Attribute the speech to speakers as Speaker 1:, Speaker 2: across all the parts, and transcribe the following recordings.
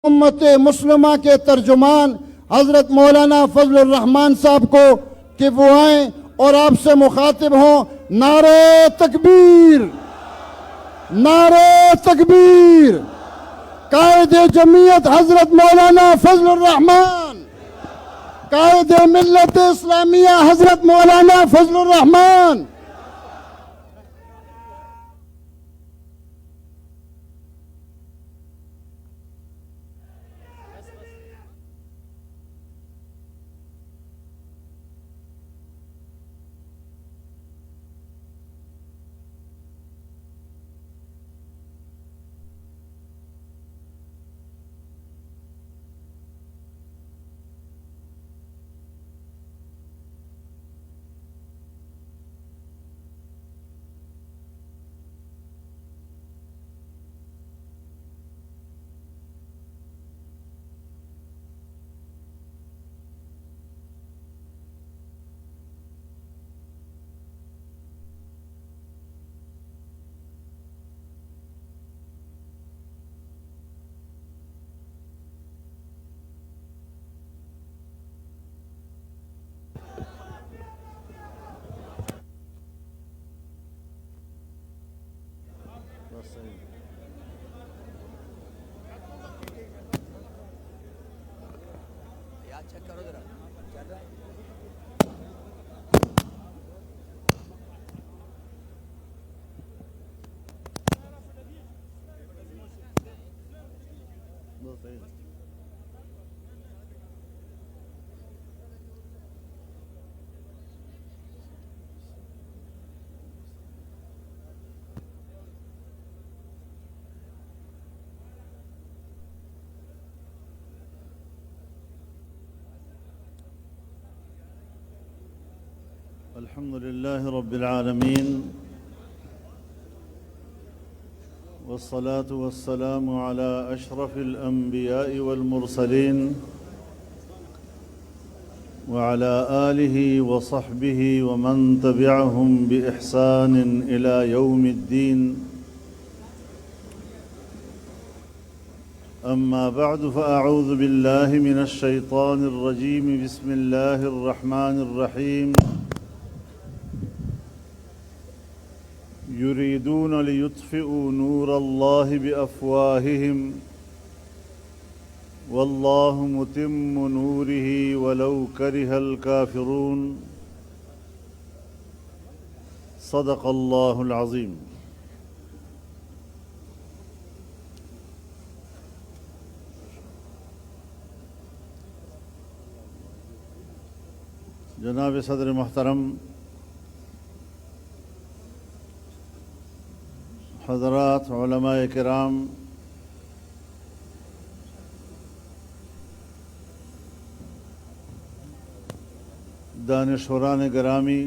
Speaker 1: امت مسلمہ کے ترجمان حضرت مولانا فضل الرحمان صاحب کو کہ وہ آئیں اور آپ سے مخاطب ہوں۔ نعرہ تکبیر، نعرہ تکبیر۔ قائد جمعیت حضرت مولانا فضل الرحمان، قائد ملت اسلامیہ حضرت مولانا فضل الرحمان۔
Speaker 2: الحمد لله رب العالمين، والصلاة والسلام على أشرف الأنبياء والمرسلين وعلى آله وصحبه ومن تبعهم بإحسان إلى يوم الدين. أما بعد، فأعوذ بالله من الشيطان الرجيم. بسم الله الرحمن الرحيم. يريدون ليطفئوا نور الله بأفواههم والله متم نوره ولو كره الكافرون. صدق الله العظيم. جناب صدر محترم، حضرات علماء کرام، دانشوران گرامی،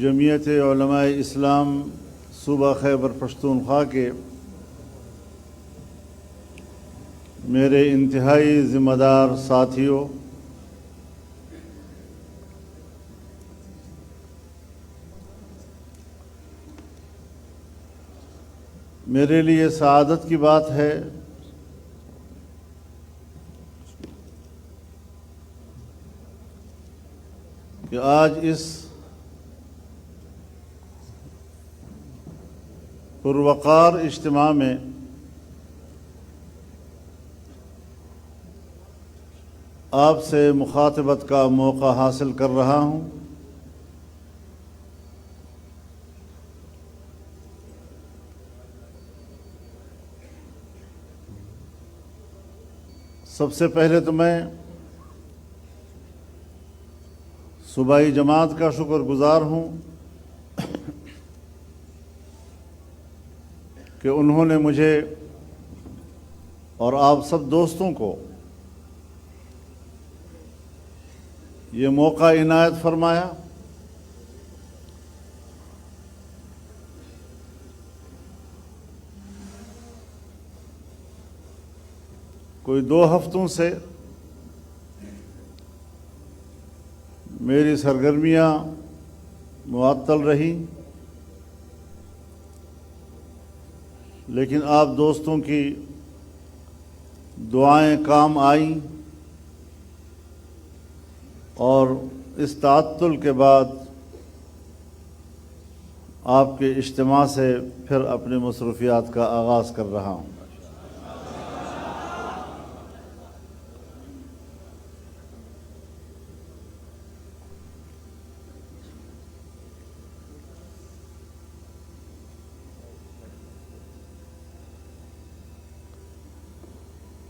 Speaker 2: جمعیت علماء اسلام صوبہ خیبر پختونخوا کے میرے انتہائی ذمہ دار ساتھیوں، میرے لیے سعادت کی بات ہے کہ آج اس پروقار اجتماع میں آپ سے مخاطبت کا موقع حاصل کر رہا ہوں۔ سب سے پہلے تو میں صوبائی جماعت کا شکر گزار ہوں کہ انہوں نے مجھے اور آپ سب دوستوں کو یہ موقع عنایت فرمایا۔ کوئی 2 ہفتوں سے میری سرگرمیاں معطل رہی، لیکن آپ دوستوں کی دعائیں کام آئیں اور اس تعطل کے بعد آپ کے اجتماع سے پھر اپنی مصروفیات کا آغاز کر رہا ہوں۔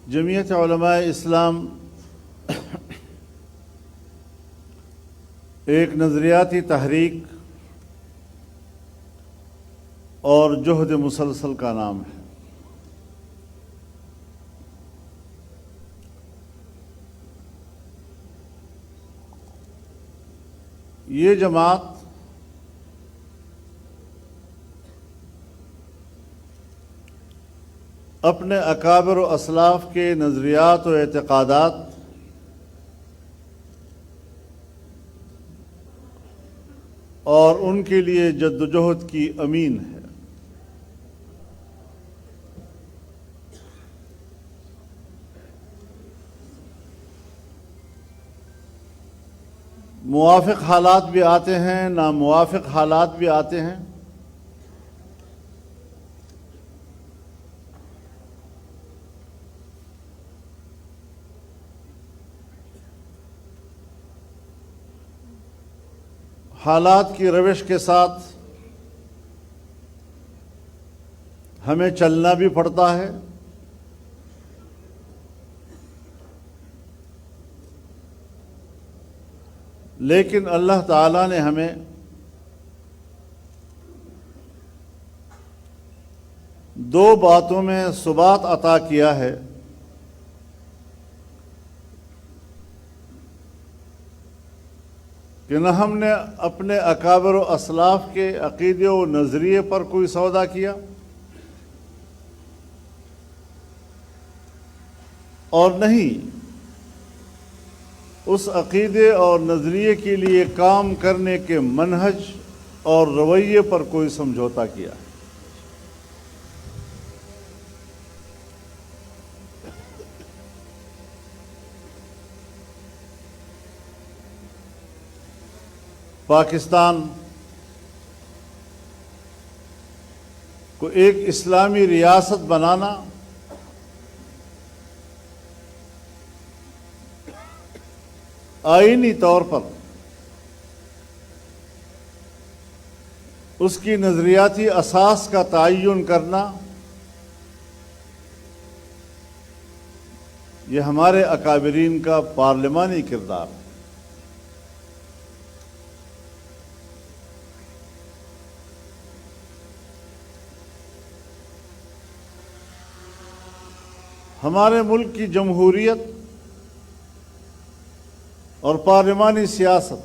Speaker 2: جمعیت علماء اسلام ایک نظریاتی تحریک اور جہد مسلسل کا نام ہے۔ یہ جماعت اپنے اکابر و اسلاف کے نظریات و اعتقادات اور ان کے لیے جد و جہد کی امین ہے۔ موافق حالات بھی آتے ہیں، ناموافق حالات بھی آتے ہیں، حالات کی روش کے ساتھ ہمیں چلنا بھی پڑتا ہے، لیکن اللہ تعالیٰ نے ہمیں دو باتوں میں ثبات عطا کیا ہے۔ کہ نہ ہم نے اپنے اکابر و اسلاف کے عقیدے و نظریے پر کوئی سودا کیا، اور نہیں اس عقیدے اور نظریے کے لیے کام کرنے کے منہج اور رویے پر کوئی سمجھوتا کیا۔ پاکستان کو ایک اسلامی ریاست بنانا آئینی طور پر اس کی نظریاتی اساس کا تعین کرنا، یہ ہمارے اکابرین کا پارلیمانی کردار ہے۔ ہمارے ملک کی جمہوریت اور پارلیمانی سیاست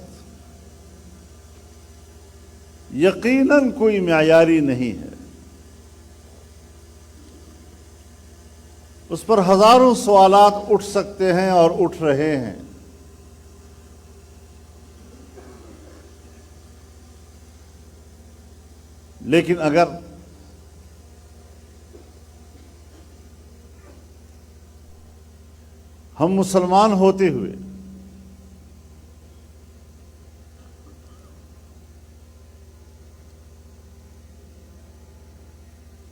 Speaker 2: یقیناً کوئی معیاری نہیں ہے۔ اس پر ہزاروں سوالات اٹھ سکتے ہیں اور اٹھ رہے ہیں، لیکن اگر ہم مسلمان ہوتے ہوئے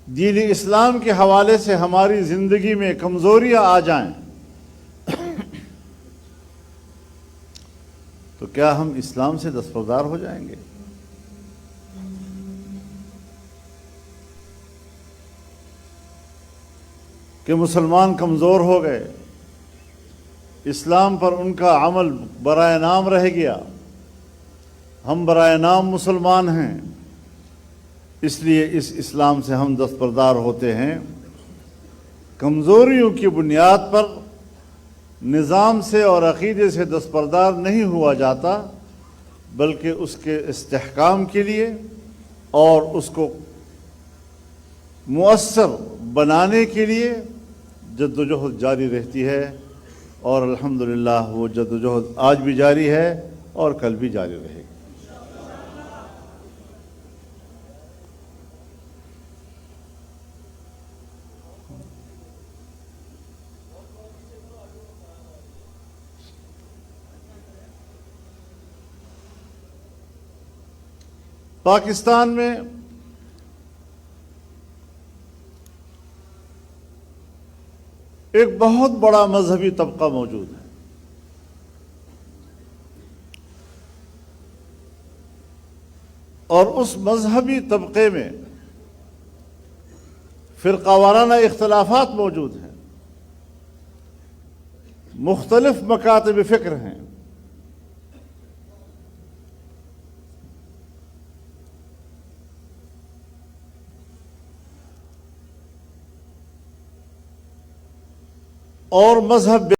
Speaker 2: دین اسلام کے حوالے سے ہماری زندگی میں کمزوریاں آ جائیں تو کیا ہم اسلام سے دستبردار ہو جائیں گے؟ کہ مسلمان کمزور ہو گئے، اسلام پر ان کا عمل برائے نام رہ گیا، ہم برائے نام مسلمان ہیں، اس لیے اس اسلام سے ہم دستبردار ہوتے ہیں۔ کمزوریوں کی بنیاد پر نظام سے اور عقیدے سے دستبردار نہیں ہوا جاتا، بلکہ اس کے استحکام کے لیے اور اس کو مؤثر بنانے کے لیے جدوجہد جاری رہتی ہے، اور الحمدللہ وہ جدوجہد آج بھی جاری ہے اور کل بھی جاری رہے گی۔ پاکستان میں ایک بہت بڑا مذہبی طبقہ موجود ہے، اور اس مذہبی طبقے میں فرقہ وارانہ اختلافات موجود ہیں، مختلف مکاتب فکر ہیں، اور مذہب